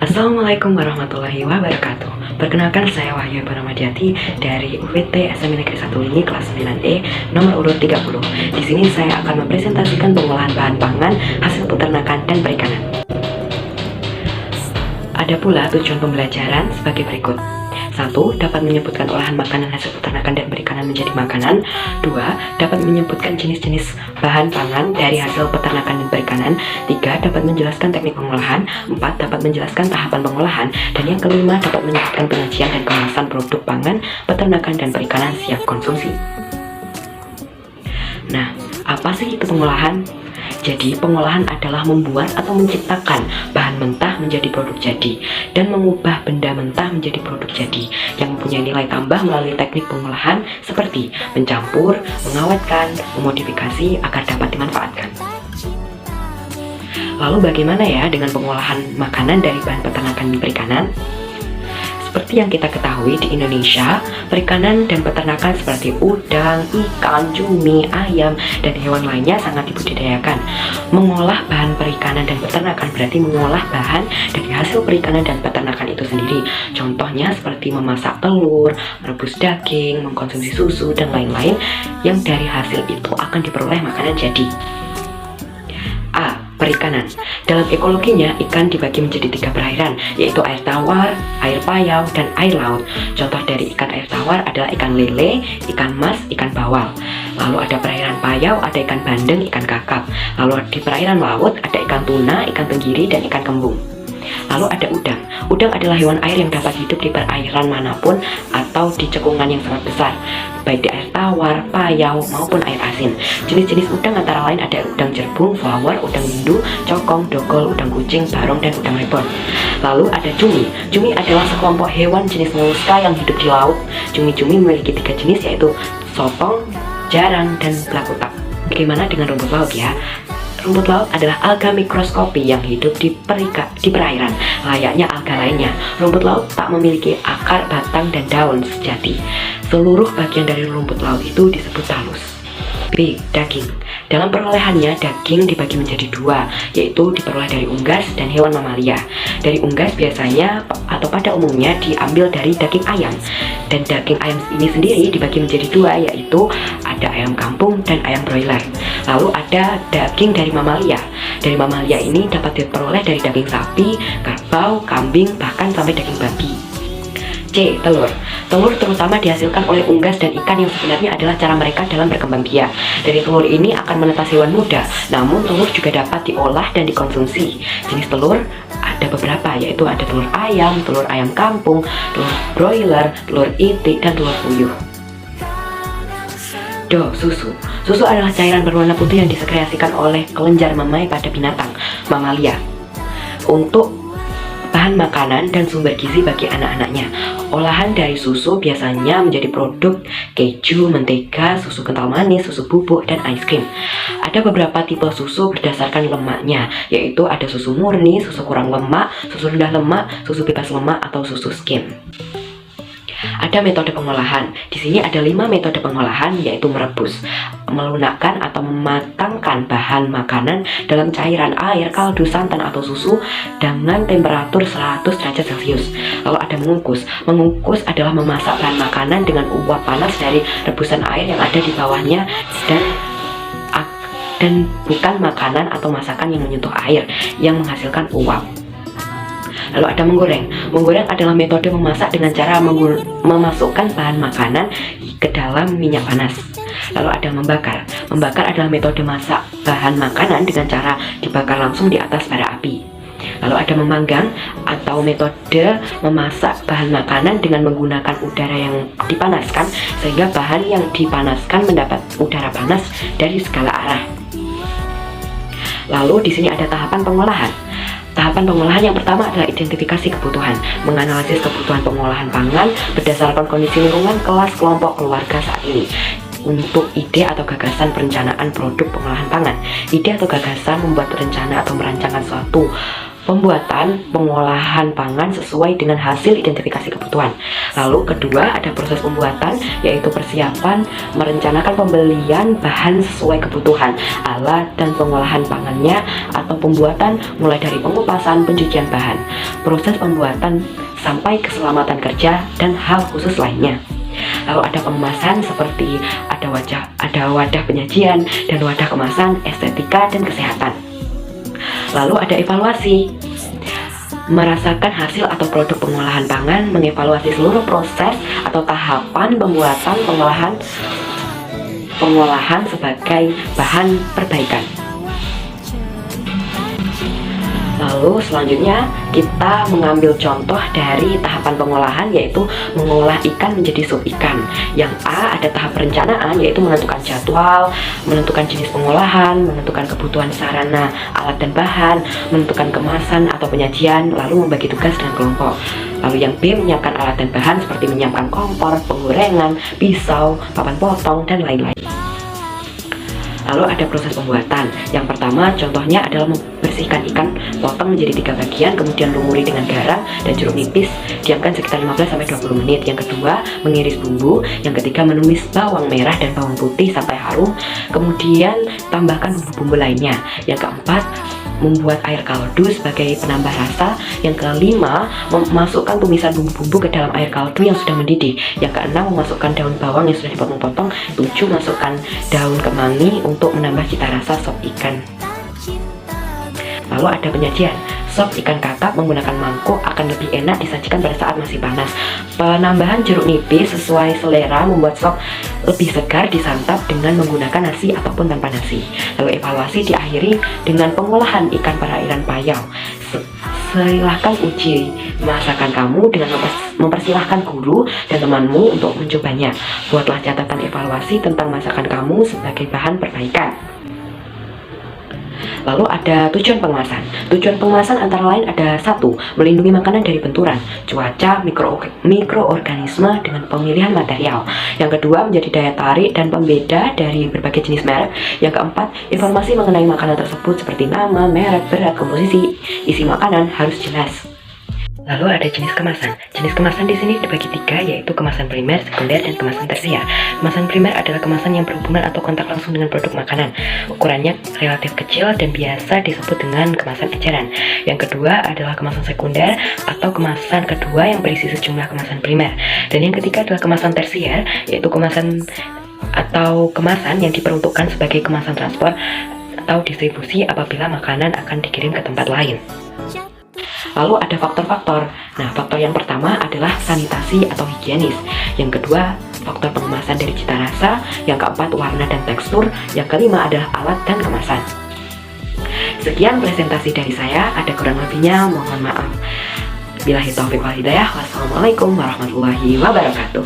Assalamualaikum warahmatullahi wabarakatuh. Perkenalkan, saya Wahyu Paramadiati dari UVT SMA Negeri 1 ini kelas 9E nomor urut 30. Di sini saya akan mempresentasikan pengolahan bahan pangan hasil peternakan dan perikanan. Ada pula tujuan pembelajaran sebagai berikut. 1. Dapat menyebutkan olahan makanan hasil peternakan dan perikanan menjadi makanan. 2. Dapat menyebutkan jenis-jenis bahan pangan dari hasil peternakan dan perikanan. 3. Dapat menjelaskan teknik pengolahan. 4. Dapat menjelaskan tahapan pengolahan. Dan yang kelima, dapat menyebutkan penyajian dan kemasan produk pangan, peternakan, dan perikanan siap konsumsi. Nah, apa sih itu pengolahan? Jadi, pengolahan adalah membuat atau menciptakan bahan mentah menjadi produk jadi dan mengubah benda mentah menjadi produk jadi yang mempunyai nilai tambah melalui teknik pengolahan seperti mencampur, mengawetkan, memodifikasi agar dapat dimanfaatkan. Lalu bagaimana ya dengan pengolahan makanan dari bahan peternakan dan perikanan? Seperti yang kita ketahui di Indonesia, perikanan dan peternakan seperti udang, ikan, cumi, ayam, dan hewan lainnya sangat dibudidayakan. Mengolah bahan perikanan dan peternakan berarti mengolah bahan dari hasil perikanan dan peternakan itu sendiri. Contohnya seperti memasak telur, merebus daging, mengkonsumsi susu, dan lain-lain yang dari hasil itu akan diperoleh makanan jadi. A. Perikanan. Dalam ekologinya, ikan dibagi menjadi 3 perairan, yaitu air tawar, air payau, dan air laut. Contoh dari ikan air tawar adalah ikan lele, ikan mas, ikan bawal. Lalu ada perairan payau, ada ikan bandeng, ikan kakap. Lalu di perairan laut ada ikan tuna, ikan tenggiri, dan ikan kembung. Lalu ada udang. Udang adalah hewan air yang dapat hidup di perairan manapun atau di cekungan yang sangat besar, baik di air tawar, payau, maupun air asin. Jenis-jenis udang antara lain ada udang jerbung, flower, udang windu, cokong, dogol, udang kucing, barong, dan udang rebon. Lalu ada cumi. Cumi adalah sekelompok hewan jenis moluska yang hidup di laut. Cumi-cumi memiliki 3 jenis, yaitu sotong, jarang, dan blakutak. Bagaimana dengan rumput laut ya? Rumput laut adalah alga mikroskopi yang hidup di perairan, layaknya alga lainnya. Rumput laut tak memiliki akar, batang, dan daun sejati. Seluruh bagian dari rumput laut itu disebut talus. B. Daging. Dalam perolehannya, daging dibagi menjadi 2, yaitu diperoleh dari unggas dan hewan mamalia. Dari unggas biasanya atau pada umumnya diambil dari daging ayam. Dan daging ayam ini sendiri dibagi menjadi 2, yaitu ada ayam kampung dan ayam broiler. Lalu ada daging dari mamalia. Dari mamalia ini dapat diperoleh dari daging sapi, kerbau, kambing, bahkan sampai daging babi. C. Telur. Telur terutama dihasilkan oleh unggas dan ikan yang sebenarnya adalah cara mereka dalam berkembang biak. Dari telur ini akan menetas hewan muda, namun telur juga dapat diolah dan dikonsumsi. Jenis telur ada beberapa, yaitu ada telur ayam kampung, telur broiler, telur itik, dan telur puyuh. Do. Susu. Susu adalah cairan berwarna putih yang disekresikan oleh kelenjar memai pada binatang mamalia untuk bahan makanan dan sumber gizi bagi anak-anaknya. Olahan dari susu biasanya menjadi produk keju, mentega, susu kental manis, susu bubuk, dan ice cream. Ada beberapa tipe susu berdasarkan lemaknya, yaitu ada susu murni, susu kurang lemak, susu rendah lemak, susu bebas lemak, atau susu skim. Ada metode pengolahan. Di sini ada 5 metode pengolahan, yaitu merebus, melunakkan atau mematangkan bahan makanan dalam cairan air, kaldu, santan, atau susu dengan temperatur 100 derajat Celcius. Lalu ada mengukus. Mengukus adalah memasak bahan makanan dengan uap panas dari rebusan air yang ada di bawahnya dan bukan makanan atau masakan yang menyentuh air yang menghasilkan uap. Lalu ada menggoreng. Menggoreng adalah metode memasak dengan cara memasukkan bahan makanan ke dalam minyak panas. Lalu ada membakar. Membakar adalah metode masak bahan makanan dengan cara dibakar langsung di atas bara api. Lalu ada memanggang atau metode memasak bahan makanan dengan menggunakan udara yang dipanaskan sehingga bahan yang dipanaskan mendapat udara panas dari segala arah. Lalu di sini ada tahapan pengolahan. Tahapan pengolahan yang pertama adalah identifikasi kebutuhan, menganalisis kebutuhan pengolahan pangan berdasarkan kondisi lingkungan, kelas, kelompok, keluarga saat ini. Untuk ide atau gagasan perencanaan produk pengolahan pangan. Ide atau gagasan membuat rencana atau merancangkan suatu pembuatan pengolahan pangan sesuai dengan hasil identifikasi kebutuhan. Lalu kedua ada proses pembuatan, yaitu persiapan merencanakan pembelian bahan sesuai kebutuhan, alat dan pengolahan pangannya atau pembuatan mulai dari pengupasan, pencucian bahan, proses pembuatan sampai keselamatan kerja dan hal khusus lainnya. Lalu ada pengemasan seperti ada wadah penyajian dan wadah kemasan, estetika dan kesehatan. Lalu ada evaluasi, merasakan hasil atau produk pengolahan pangan, mengevaluasi seluruh proses atau tahapan pembuatan pengolahan sebagai bahan perbaikan. Lalu selanjutnya kita mengambil contoh dari tahapan pengolahan, yaitu mengolah ikan menjadi sup ikan. Yang A ada tahap perencanaan, yaitu menentukan jadwal, menentukan jenis pengolahan, menentukan kebutuhan sarana, alat dan bahan, menentukan kemasan atau penyajian, lalu membagi tugas dengan kelompok. Lalu yang B menyiapkan alat dan bahan seperti menyiapkan kompor, penggorengan, pisau, papan potong, dan lain-lain. Lalu ada proses pembuatan. Yang pertama contohnya adalah membersihkan ikan, potong menjadi 3 bagian, kemudian lumuri dengan garam dan jeruk nipis, diamkan sekitar 15-20 menit. Yang kedua mengiris bumbu. Yang ketiga menumis bawang merah dan bawang putih sampai harum, kemudian tambahkan bumbu-bumbu lainnya. Yang keempat membuat air kaldu sebagai penambah rasa. Yang kelima memasukkan tumisan bumbu-bumbu ke dalam air kaldu yang sudah mendidih. Yang keenam memasukkan daun bawang yang sudah dipotong-potong. 7 masukkan daun kemangi untuk menambah cita rasa sop ikan. Lalu ada penyajian. Sop ikan kakap menggunakan mangkuk akan lebih enak disajikan pada saat masih panas. Penambahan jeruk nipis sesuai selera membuat sop lebih segar disantap dengan menggunakan nasi ataupun tanpa nasi. Lalu evaluasi diakhiri dengan pengolahan ikan perairan Payau. Silahkan uji masakan kamu dengan mempersilahkan guru dan temanmu untuk mencobanya. Buatlah catatan evaluasi tentang masakan kamu sebagai bahan perbaikan. Lalu ada tujuan pengemasan. Tujuan pengemasan antara lain ada 1. Melindungi makanan dari benturan, cuaca, mikroorganisme dengan pemilihan material. Yang kedua menjadi daya tarik dan pembeda dari berbagai jenis merek. Yang keempat informasi mengenai makanan tersebut seperti nama, merek, berat, komposisi, isi makanan harus jelas. Lalu ada jenis kemasan. Jenis kemasan di sini dibagi 3, yaitu kemasan primer, sekunder, dan kemasan tersier. Kemasan primer adalah kemasan yang berhubungan atau kontak langsung dengan produk makanan. Ukurannya relatif kecil dan biasa disebut dengan kemasan eceran. Yang kedua adalah kemasan sekunder atau kemasan kedua yang berisi sejumlah kemasan primer. Dan yang ketiga adalah kemasan tersier, yaitu kemasan yang diperuntukkan sebagai kemasan transport atau distribusi apabila makanan akan dikirim ke tempat lain. Lalu ada faktor-faktor. Nah, faktor yang pertama adalah sanitasi atau higienis. Yang kedua, faktor pengemasan dari cita rasa. Yang keempat, warna dan tekstur. Yang kelima adalah alat dan kemasan. Sekian presentasi dari saya. Ada kurang lebihnya, mohon maaf. Billahi taufiq wal hidayah. Wassalamualaikum warahmatullahi wabarakatuh.